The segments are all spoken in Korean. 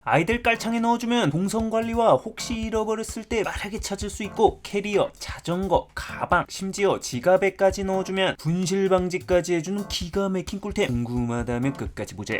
아이들 깔창에 넣어주면 동선관리와 혹시 잃어버렸을 때 빠르게 찾을 수 있고, 캐리어, 자전거, 가방, 심지어 지갑에까지 넣어주면 분실 방지까지 해주는 기가 막힌 꿀템. 궁금하다면 끝까지 보자.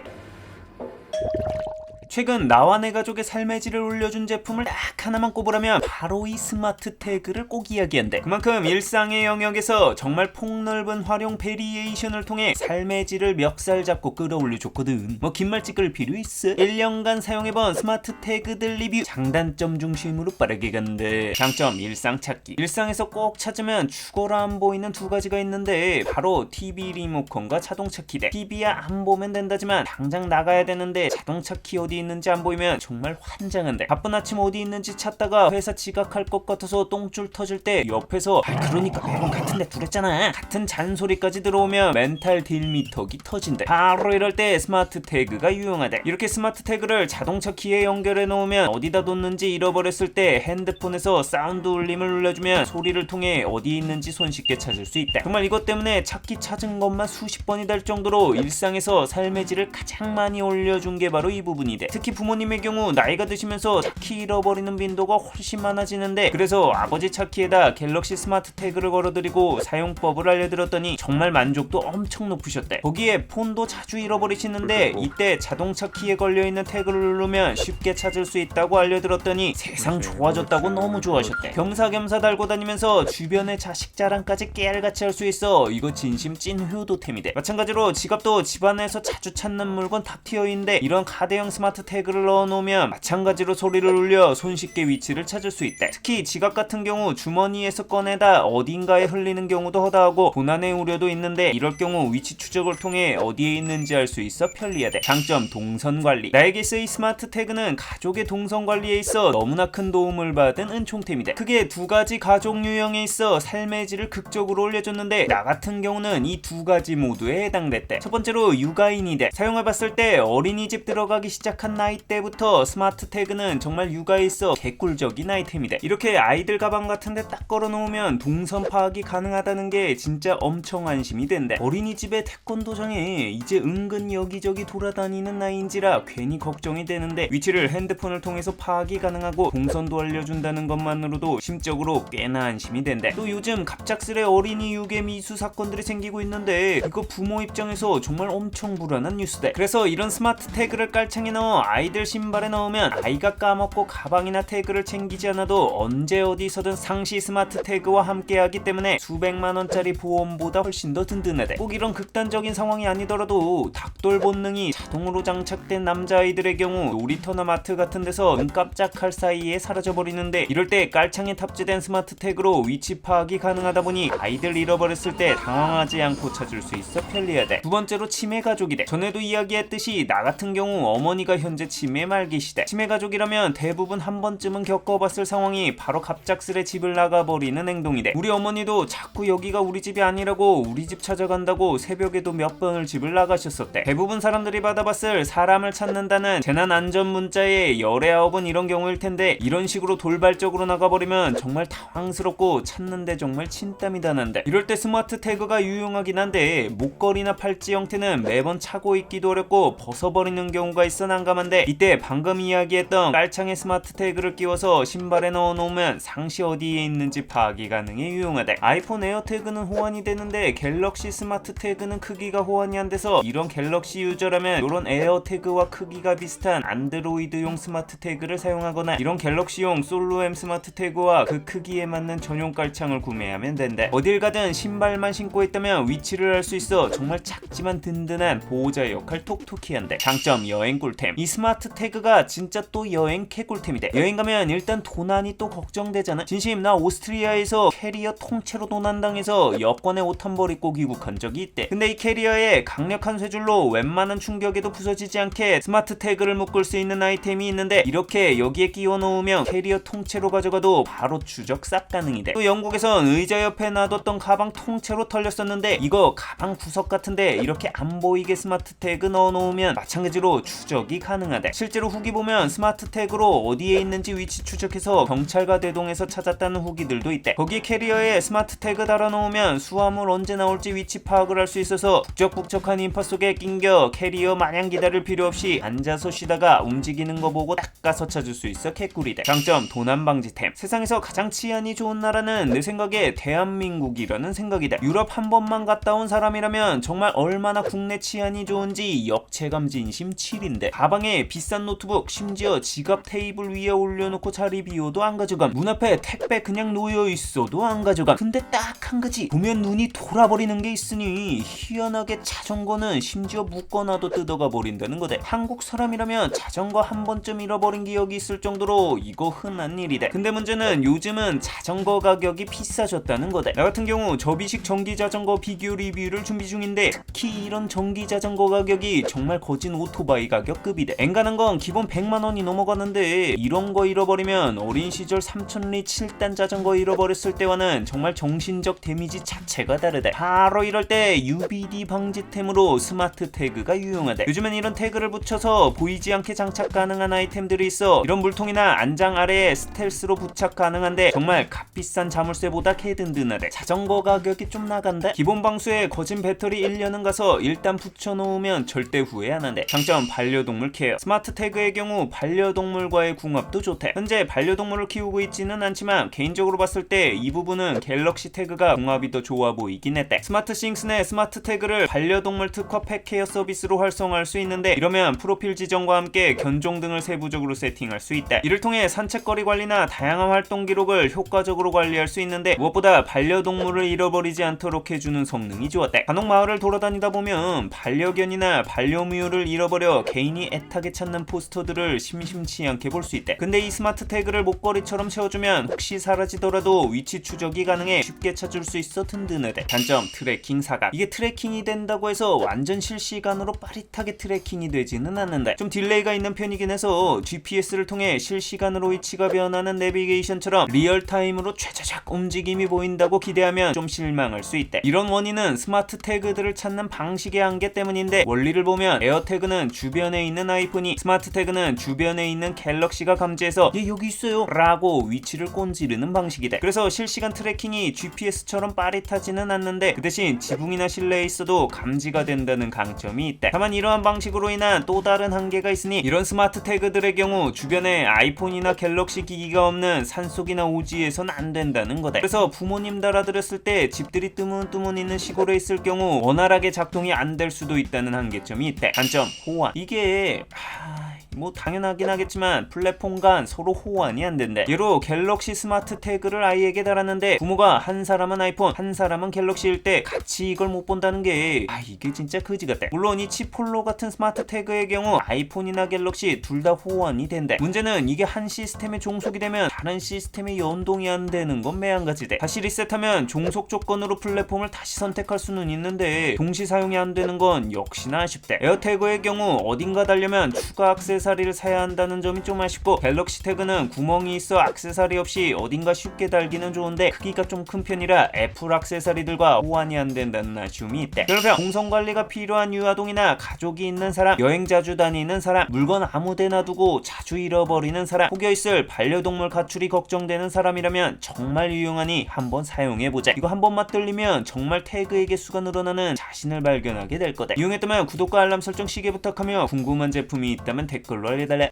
최근 나와 내 가족의 삶의 질을 올려준 제품을 딱 하나만 꼽으라면 바로 이 스마트 태그를 꼭 이야기한대. 그만큼 일상의 영역에서 정말 폭넓은 활용 베리에이션을 통해 삶의 질을 멱살 잡고 끌어올려줬거든. 뭐 긴 말 찍을 필요 있어? 1년간 사용해본 스마트 태그들 리뷰. 장단점 중심으로 빠르게 간대. 장점, 일상 찾기. 일상에서 꼭 찾으면 죽어라 안 보이는 두 가지가 있는데, 바로 TV 리모컨과 자동차 키대. TV야 안 보면 된다지만 당장 나가야 되는데 자동차 키 어디 있는지 안 보이면 정말 환장한데. 바쁜 아침 어디 있는지 찾다가 회사 지각할 것 같아서 똥줄 터질 때 옆에서 그러니까 매번 같은데 두랬잖아 같은 잔소리까지 들어오면 멘탈 딜미터기 터진대. 바로 이럴 때 스마트 태그가 유용하대. 이렇게 스마트 태그를 자동차 키에 연결해 놓으면 어디다 뒀는지 잃어버렸을 때 핸드폰에서 사운드 울림을 눌러주면 소리를 통해 어디 있는지 손쉽게 찾을 수 있대. 정말 이것 때문에 찾기 찾은 것만 수십 번이 될 정도로 일상에서 삶의 질을 가장 많이 올려준 게 바로 이 부분이대. 특히 부모님의 경우 나이가 드시면서 차키 잃어버리는 빈도가 훨씬 많아지는데, 그래서 아버지 차키에다 갤럭시 스마트 태그를 걸어드리고 사용법을 알려드렸더니 정말 만족도 엄청 높으셨대. 거기에 폰도 자주 잃어버리시는데 이때 자동차 키에 걸려있는 태그를 누르면 쉽게 찾을 수 있다고 알려드렸더니 세상 좋아졌다고 너무 좋아하셨대. 겸사겸사 달고 다니면서 주변의 자식 자랑까지 깨알같이 할 수 있어. 이거 진심 찐 효도템이대. 마찬가지로 지갑도 집안에서 자주 찾는 물건 탑티어인데 이런 가대형 스마트 태그를 넣어놓으면 마찬가지로 소리를 울려 손쉽게 위치를 찾을 수 있대. 특히 지갑 같은 경우 주머니에서 꺼내다 어딘가에 흘리는 경우도 허다하고 고난의 우려도 있는데, 이럴 경우 위치 추적을 통해 어디에 있는지 알 수 있어 편리하대. 장점, 동선 관리. 나에게 쓰이 스마트 태그는 가족의 동선 관리에 있어 너무나 큰 도움을 받은 은총템이대. 크게 두 가지 가족 유형에 있어 삶의 질을 극적으로 올려줬는데, 나 같은 경우는 이 두 가지 모두에 해당됐대. 첫 번째로 육아인이대. 사용해봤을 때 어린이집 들어가기 시작한 나이 때부터 스마트 태그는 정말 육아에 있어 개꿀적인 아이템이대. 이렇게 아이들 가방 같은데 딱 걸어놓으면 동선 파악이 가능하다는 게 진짜 엄청 안심이 된대. 어린이집의 태권도장에 이제 은근 여기저기 돌아다니는 나이인지라 괜히 걱정이 되는데, 위치를 핸드폰을 통해서 파악이 가능하고 동선도 알려준다는 것만으로도 심적으로 꽤나 안심이 된대. 또 요즘 갑작스레 어린이 유괴 미수 사건들이 생기고 있는데 이거 부모 입장에서 정말 엄청 불안한 뉴스대. 그래서 이런 스마트 태그를 깔창에 넣어 아이들 신발에 넣으면 아이가 까먹고 가방이나 태그를 챙기지 않아도 언제 어디서든 상시 스마트 태그와 함께하기 때문에 수백만원짜리 보험보다 훨씬 더 든든하대. 꼭 이런 극단적인 상황이 아니더라도 닭돌 본능이 자동으로 장착된 남자아이들의 경우 놀이터나 마트 같은 데서 눈 깜짝할 사이에 사라져버리는데, 이럴 때 깔창에 탑재된 스마트 태그로 위치 파악이 가능하다 보니 아이들 잃어버렸을 때 당황하지 않고 찾을 수 있어 편리하대. 두 번째로 치매 가족이대. 전에도 이야기했듯이 나 같은 경우 어머니가 현재 치매 말기시대. 치매 가족이라면 대부분 한 번쯤은 겪어봤을 상황이 바로 갑작스레 집을 나가버리는 행동이대. 우리 어머니도 자꾸 여기가 우리 집이 아니라고 우리 집 찾아간다고 새벽에도 몇 번을 집을 나가셨었대. 대부분 사람들이 받아봤을 사람을 찾는다는 재난 안전 문자의 19은 이런 경우일 텐데, 이런 식으로 돌발적으로 나가버리면 정말 당황스럽고 찾는데 정말 진땀이 나는데, 이럴 때 스마트 태그가 유용하긴 한데 목걸이나 팔찌 형태는 매번 차고 있기도 어렵고 벗어버리는 경우가 있어 난감한데, 이때 방금 이야기했던 깔창에 스마트 태그를 끼워서 신발에 넣어놓으면 상시 어디에 있는지 파악이 가능해 유용하대. 아이폰 에어태그는 호환이 되는데 갤럭시 스마트 태그는 크기가 호환이 안 돼서, 이런 갤럭시 유저라면 이런 에어태그와 크기가 비슷한 안드로이드용 스마트 태그를 사용하거나 이런 갤럭시용 솔로엠 스마트 태그와 그 크기에 맞는 전용 깔창을 구매하면 된대. 어딜 가든 신발만 신고 있다면 위치를 알 수 있어 정말 작지만 든든한 보호자 역할 톡톡히 한대. 장점, 여행 꿀템. 이 스마트 태그가 진짜 또 여행 개꿀템이대. 여행 가면 일단 도난이 또 걱정되잖아. 진심 나 오스트리아에서 캐리어 통째로 도난당해서 여권에 옷 한 벌 입고 귀국한 적이 있대. 근데 이 캐리어에 강력한 쇠줄로 웬만한 충격에도 부서지지 않게 스마트 태그를 묶을 수 있는 아이템이 있는데, 이렇게 여기에 끼워 놓으면 캐리어 통째로 가져가도 바로 추적 싹 가능이대. 또 영국에선 의자 옆에 놔뒀던 가방 통째로 털렸었는데, 이거 가방 구석 같은데 이렇게 안 보이게 스마트 태그 넣어 놓으면 마찬가지로 추적이 가능. 가능하대. 실제로 후기 보면 스마트 태그로 어디에 있는지 위치 추적해서 경찰과 대동해서 찾았다는 후기들도 있대. 거기 캐리어에 스마트 태그 달아놓으면 수화물 언제 나올지 위치 파악을 할 수 있어서 북적북적한 인파 속에 낑겨 캐리어 마냥 기다릴 필요 없이 앉아서 쉬다가 움직이는 거 보고 딱 가서 찾을 수 있어. 개꿀이대. 장점 도난 방지템. 세상에서 가장 치안이 좋은 나라는 내 생각에 대한민국이라는 생각이다. 유럽 한 번만 갔다 온 사람이라면 정말 얼마나 국내 치안이 좋은지 역체감 진심 7인데 가방에 비싼 노트북 심지어 지갑 테이블 위에 올려놓고 자리 비워도 안 가져감. 문 앞에 택배 그냥 놓여있어도 안 가져감. 근데 딱 한 가지 보면 눈이 돌아버리는 게 있으니 희한하게 자전거는 심지어 묶어놔도 뜯어가 버린다는 거대. 한국 사람이라면 자전거 한 번쯤 잃어버린 기억이 있을 정도로 이거 흔한 일이대. 근데 문제는 요즘은 자전거 가격이 비싸졌다는 거대. 나 같은 경우 접이식 전기 자전거 비교 리뷰를 준비 중인데 특히 이런 전기 자전거 가격이 정말 거진 오토바이 가격급이대. 엔간한 건 기본 100만 원이 넘어가는데 이런 거 잃어버리면 어린 시절 3000리 7단 자전거 잃어버렸을 때와는 정말 정신적 데미지 자체가 다르대. 바로 이럴 때 UBD 방지템으로 스마트 태그가 유용하대. 요즘엔 이런 태그를 붙여서 보이지 않게 장착 가능한 아이템들이 있어. 이런 물통이나 안장 아래에 스텔스로 부착 가능한데 정말 값비싼 자물쇠보다 개든든하대. 자전거 가격이 좀 나간다? 기본 방수에 거진 배터리 1년은 가서 일단 붙여놓으면 절대 후회 안 한대. 장점 반려동물 케어. 스마트 태그의 경우 반려동물과의 궁합도 좋대. 현재 반려동물을 키우고 있지는 않지만 개인적으로 봤을 때 이 부분은 갤럭시 태그가 궁합이 더 좋아 보이긴 했대. 스마트 싱스 내 스마트 태그를 반려동물 특화 펫케어 서비스로 활성화할 수 있는데 이러면 프로필 지정과 함께 견종 등을 세부적으로 세팅할 수 있대. 이를 통해 산책거리 관리나 다양한 활동 기록을 효과적으로 관리할 수 있는데 무엇보다 반려동물을 잃어버리지 않도록 해주는 성능이 좋았대. 간혹 마을을 돌아다니다 보면 반려견이나 반려묘를 잃어버려 개인이 애타게 찾는 포스터들을 심심치 않게 볼 수 있대. 근데 이 스마트 태그를 목걸이처럼 채워주면 혹시 사라지더라도 위치 추적이 가능해 쉽게 찾을 수 있어 든든하대. 단점 트래킹 사각. 이게 트래킹이 된다고 해서 완전 실시간으로 빠릿하게 트래킹이 되지는 않는데 좀 딜레이가 있는 편이긴 해서 GPS를 통해 실시간으로 위치가 변하는 내비게이션처럼 리얼타임으로 촤촤작 움직임이 보인다고 기대하면 좀 실망할 수 있대. 이런 원인은 스마트 태그들을 찾는 방식의 한계 때문인데 원리를 보면 에어태그는 주변에 있는 아이폰이 스마트 태그는 주변에 있는 갤럭시가 감지해서 얘 여기 있어요 라고 위치를 꼰지르는 방식이대. 그래서 실시간 트래킹이 GPS처럼 빠릿하지는 않는데 그 대신 지붕이나 실내에 있어도 감지가 된다는 강점이 있대. 다만 이러한 방식으로 인한 또 다른 한계가 있으니 이런 스마트 태그들의 경우 주변에 아이폰이나 갤럭시 기기가 없는 산속이나 오지에선 안 된다는 거대. 그래서 부모님 달아드렸을 때 집들이 뜨문뜨문 있는 시골에 있을 경우 원활하게 작동이 안 될 수도 있다는 한계점이 있대. 단점 호환. 이게 뭐 당연하긴 하겠지만 플랫폼 간 서로 호환이 안 된대. 예로 갤럭시 스마트 태그를 아이에게 달았는데 부모가 한 사람은 아이폰 한 사람은 갤럭시일 때 같이 이걸 못 본다는 게 이게 진짜 거지 같대. 물론 이 치폴로 같은 스마트 태그의 경우 아이폰이나 갤럭시 둘 다 호환이 된대. 문제는 이게 한 시스템에 종속이 되면 다른 시스템에 연동이 안 되는 건 매한가지대. 다시 리셋하면 종속 조건으로 플랫폼을 다시 선택할 수는 있는데 동시 사용이 안 되는 건 역시나 아쉽대. 에어태그의 경우 어딘가 달려면 추가 액세서리를 사야 한다는 점이 좀 아쉽고 갤럭시 태그는 구멍이 있어 액세서리 없이 어딘가 쉽게 달기는 좋은데 크기가 좀 큰 편이라 애플 액세서리들과 호환이 안 된다는 아쉬움이 있대. 결국 공성관리가 필요한 유아동이나 가족이 있는 사람, 여행 자주 다니는 사람, 물건 아무데나 두고 자주 잃어버리는 사람, 혹여 있을 반려동물 가출이 걱정되는 사람이라면 정말 유용하니 한번 사용해보자. 이거 한번 맛들리면 정말 태그의 개수가 늘어나는 자신을 발견하게 될 거다. 이용했다면 구독과 알람 설정 시계 부탁하며 궁금한 제품이 있다면 댓글로 알려달래.